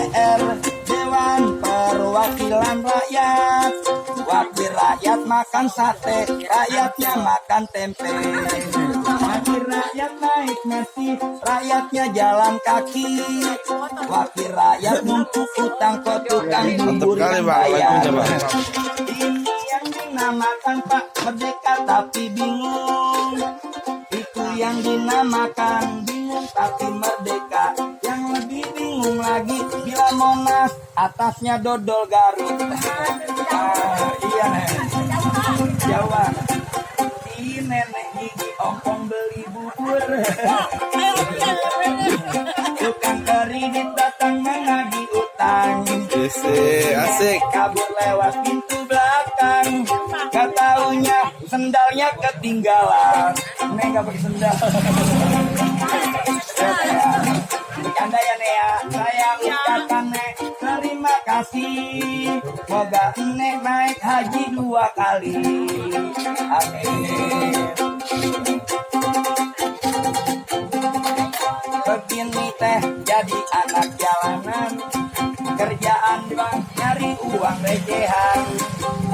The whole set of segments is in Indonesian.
DPR, Dewan Perwakilan Rakyat. Wakil rakyat makan sate, rakyatnya makan tempe. Wakil rakyat naik nasi, rakyatnya jalan kaki. Wakil rakyat numpuk utang ke tukang bubur yang bayar. Ini yang dinamakan Pak Merdeka tapi bingung. Itu yang dinamakan bingung tapi merdeka. Yang lebih bingung lagi bila Monas atasnya dodol Garut. Iya nenek Jawa. Si nenek gigi ongkong beli bubur. Tukang kredit datang menagih utang. Asik. Kabur lewat pintu belakang. Gak taunya sendalnya ketinggalan. Nek gak pakai sendal. Canda ya Nek ya. Saya ucapkan Nek terima kasih. Moga Nek naik haji 2 kali. Amin. Begini teh jadi anak jalanan. Kerjaan bang nyari uang recehan.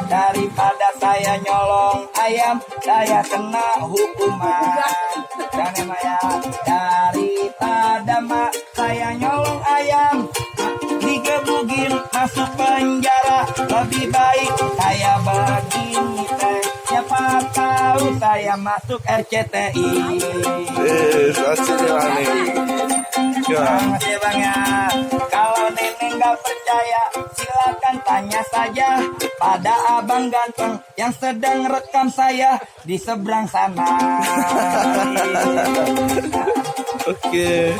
Daripada saya nyolong ayam, saya kena hukuman. Dan ya, daripada mak saya nyolong ayam, digebukin masuk penjara. Lebih baik saya begini teh. Siapa tahu saya masuk RCTI. Asik nih. Makasih bang ya. Kalau nenek nggak percaya, silakan tanya saja pada abang ganteng yang sedang rekam saya di seberang sana. Oke.